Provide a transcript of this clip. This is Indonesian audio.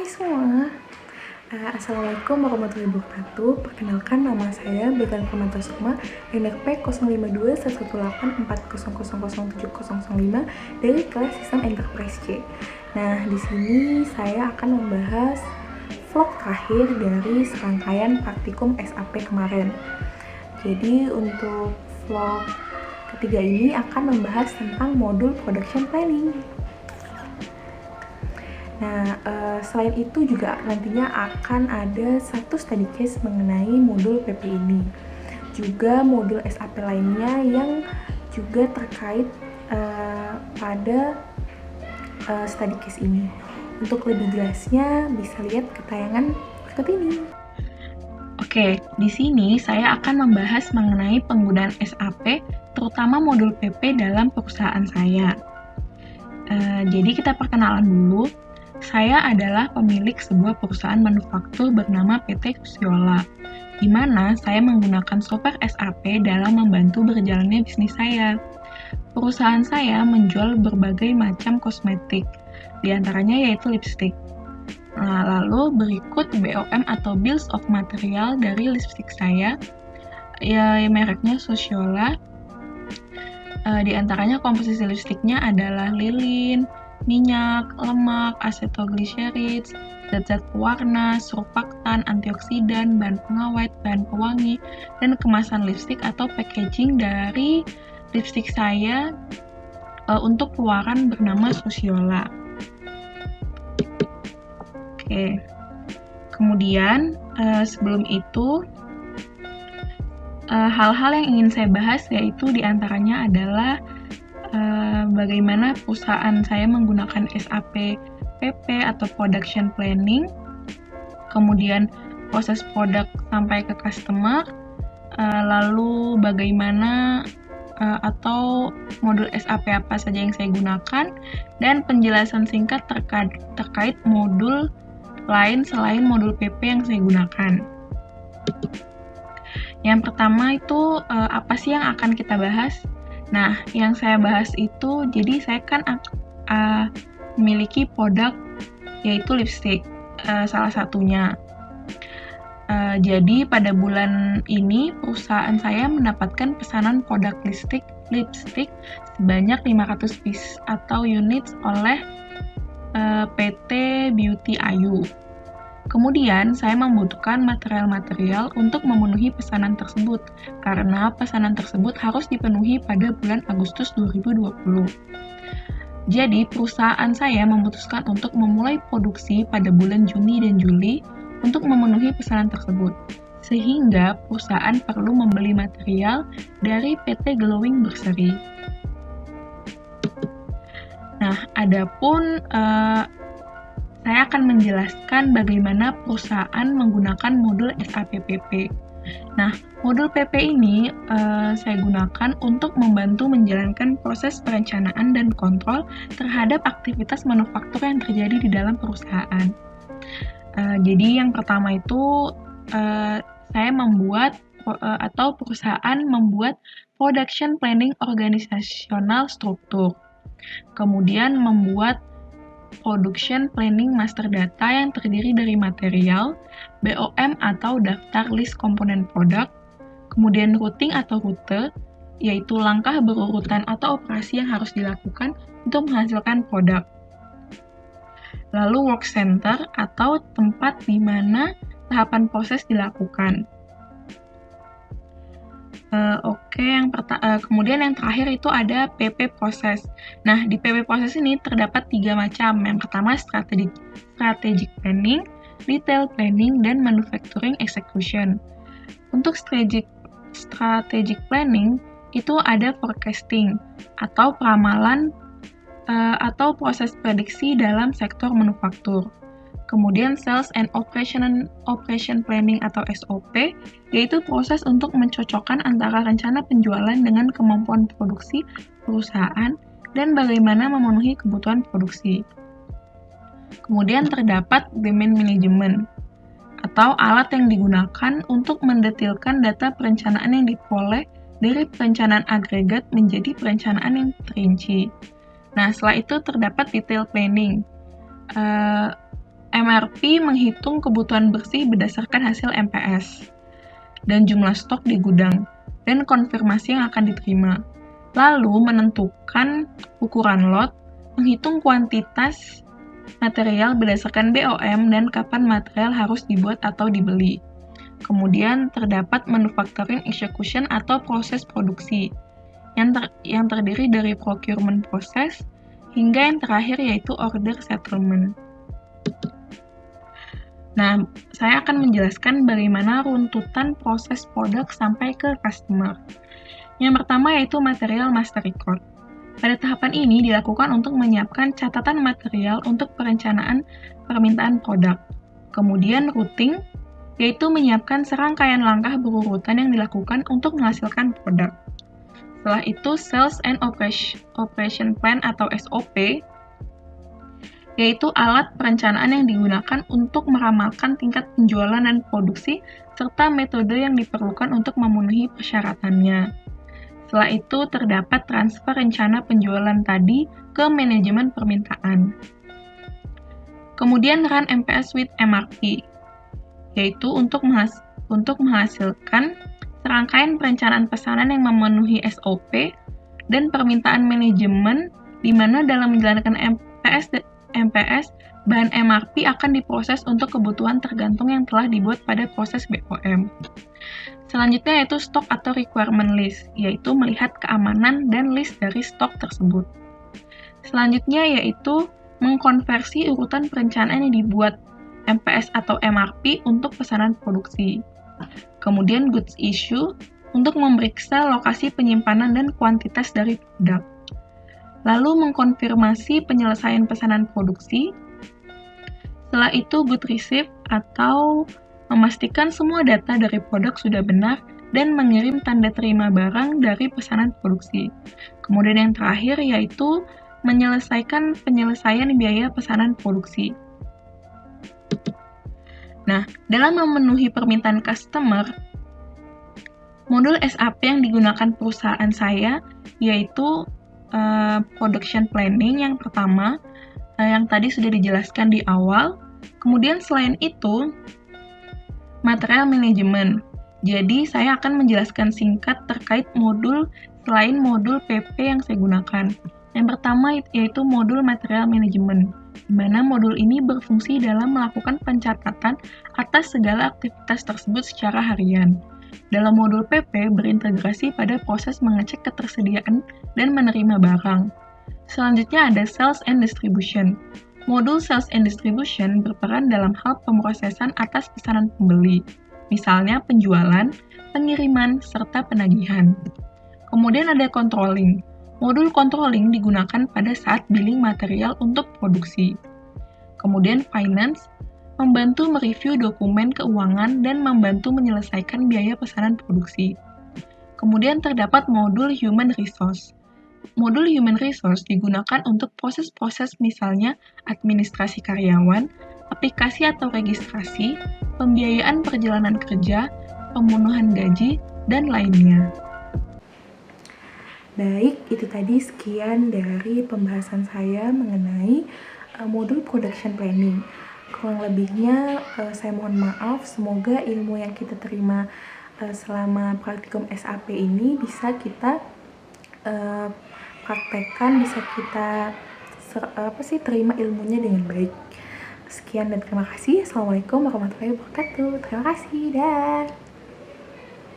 Hai semua, Assalamualaikum warahmatullahi wabarakatuh. Perkenalkan, nama saya Began Permata Sukma, NRP 052-11840007005 dari kelas Sistem Enterprise C. Nah, di sini saya akan membahas vlog terakhir dari serangkaian praktikum SAP kemarin. Jadi untuk vlog ketiga ini akan membahas tentang modul Production Planning. Nah, selain itu juga nantinya akan ada satu study case mengenai modul PP ini. Juga modul SAP lainnya yang juga terkait pada study case ini. Untuk lebih jelasnya bisa lihat ke tayangan berikut ini. Oke, di sini saya akan membahas mengenai penggunaan SAP, terutama modul PP dalam perusahaan saya. Jadi kita perkenalan dulu. Saya adalah pemilik sebuah perusahaan manufaktur bernama PT Kusiola, di mana saya menggunakan software SAP dalam membantu berjalannya bisnis saya. Perusahaan saya menjual berbagai macam kosmetik, di antaranya yaitu lipstik. Nah, lalu berikut BOM atau Bills of Material dari lipstik saya, ya mereknya Sociola. Di antaranya komposisi lipstiknya adalah lilin, minyak, lemak, acetylglycerides, zat-zat pewarna, surfaktan, antioksidan, bahan pengawet, bahan pewangi, dan kemasan lipstik atau packaging dari lipstik saya untuk keluaran bernama Sociola. Oke. Kemudian sebelum itu hal-hal yang ingin saya bahas yaitu diantaranya adalah bagaimana perusahaan saya menggunakan SAP PP atau Production Planning, kemudian proses produk sampai ke customer, lalu bagaimana atau modul SAP apa saja yang saya gunakan, dan penjelasan singkat terkait modul lain selain modul PP yang saya gunakan. Yang pertama itu apa sih yang akan kita bahas? Nah, yang saya bahas itu, jadi saya kan memiliki produk yaitu lipstik, salah satunya. Jadi pada bulan ini perusahaan saya mendapatkan pesanan produk lipstik sebanyak 500 piece atau units oleh PT Beauty Ayu. Kemudian, saya membutuhkan material-material untuk memenuhi pesanan tersebut, karena pesanan tersebut harus dipenuhi pada bulan Agustus 2020. Jadi, perusahaan saya memutuskan untuk memulai produksi pada bulan Juni dan Juli untuk memenuhi pesanan tersebut, sehingga perusahaan perlu membeli material dari PT Glowing Berseri. Nah, adapun saya akan menjelaskan bagaimana perusahaan menggunakan modul SAP PP. Nah, modul PP ini saya gunakan untuk membantu menjalankan proses perencanaan dan kontrol terhadap aktivitas manufaktur yang terjadi di dalam perusahaan. Jadi yang pertama itu saya membuat atau perusahaan membuat Production Planning Organizational Struktur. Kemudian membuat Production Planning Master Data yang terdiri dari material, BOM atau daftar list komponen produk, kemudian routing atau rute, yaitu langkah berurutan atau operasi yang harus dilakukan untuk menghasilkan produk. Lalu work center atau tempat di mana tahapan proses dilakukan. Kemudian yang terakhir itu ada PP proses. Nah, di PP proses ini terdapat 3 macam. Yang pertama strategic planning, detail planning, dan manufacturing execution. Untuk strategic planning itu ada forecasting atau peramalan atau proses prediksi dalam sektor manufaktur. Kemudian Sales and Operation Planning atau SOP, yaitu proses untuk mencocokkan antara rencana penjualan dengan kemampuan produksi perusahaan dan bagaimana memenuhi kebutuhan produksi. Kemudian terdapat Demand Management, atau alat yang digunakan untuk mendetilkan data perencanaan yang diperoleh dari perencanaan agregat menjadi perencanaan yang terinci. Nah, setelah itu terdapat Detail Planning, MRP menghitung kebutuhan bersih berdasarkan hasil MPS dan jumlah stok di gudang, dan konfirmasi yang akan diterima. Lalu menentukan ukuran lot, menghitung kuantitas material berdasarkan BOM dan kapan material harus dibuat atau dibeli. Kemudian terdapat manufacturing execution atau proses produksi, yang terdiri dari procurement proses, hingga yang terakhir yaitu order settlement. Nah, saya akan menjelaskan bagaimana runtutan proses produk sampai ke customer. Yang pertama yaitu material master record. Pada tahapan ini dilakukan untuk menyiapkan catatan material untuk perencanaan permintaan produk. Kemudian routing, yaitu menyiapkan serangkaian langkah berurutan yang dilakukan untuk menghasilkan produk. Setelah itu sales and operation plan atau SOP, yaitu alat perencanaan yang digunakan untuk meramalkan tingkat penjualan dan produksi, serta metode yang diperlukan untuk memenuhi persyaratannya. Setelah itu, terdapat transfer rencana penjualan tadi ke manajemen permintaan. Kemudian run MPS with MRP, yaitu untuk menghasilkan serangkaian perencanaan pesanan yang memenuhi SOP dan permintaan manajemen, di mana dalam menjalankan MPS, bahan MRP akan diproses untuk kebutuhan tergantung yang telah dibuat pada proses BOM. Selanjutnya yaitu stok atau requirement list, yaitu melihat keamanan dan list dari stok tersebut. Selanjutnya yaitu mengkonversi urutan perencanaan yang dibuat MPS atau MRP untuk pesanan produksi. Kemudian goods issue untuk memeriksa lokasi penyimpanan dan kuantitas dari produk. Lalu mengkonfirmasi penyelesaian pesanan produksi. Setelah itu good receipt atau memastikan semua data dari produk sudah benar dan mengirim tanda terima barang dari pesanan produksi. Kemudian yang terakhir yaitu menyelesaikan penyelesaian biaya pesanan produksi. Nah, dalam memenuhi permintaan customer, modul SAP yang digunakan perusahaan saya yaitu production planning yang pertama, yang tadi sudah dijelaskan di awal. Kemudian selain itu, material management. Jadi, saya akan menjelaskan singkat terkait modul selain modul PP yang saya gunakan. Yang pertama yaitu modul material management, di mana modul ini berfungsi dalam melakukan pencatatan atas segala aktivitas tersebut secara harian. Dalam modul PP berintegrasi pada proses mengecek ketersediaan dan menerima barang. Selanjutnya ada sales and distribution. Modul sales and distribution berperan dalam hal pemrosesan atas pesanan pembeli, misalnya penjualan, pengiriman, serta penagihan. Kemudian ada controlling. Modul controlling digunakan pada saat billing material untuk produksi. Kemudian finance, membantu mereview dokumen keuangan dan membantu menyelesaikan biaya pesanan produksi. Kemudian terdapat modul human resource. Modul human resource digunakan untuk proses-proses misalnya administrasi karyawan, aplikasi atau registrasi, pembiayaan perjalanan kerja, pemenuhan gaji, dan lainnya. Baik, itu tadi sekian dari pembahasan saya mengenai modul production planning. Kurang lebihnya saya mohon maaf, semoga ilmu yang kita terima selama praktikum SAP ini bisa kita praktekkan, bisa kita terima ilmunya dengan baik. Sekian dan terima kasih. Assalamualaikum warahmatullahi wabarakatuh. Terima kasih. Dah.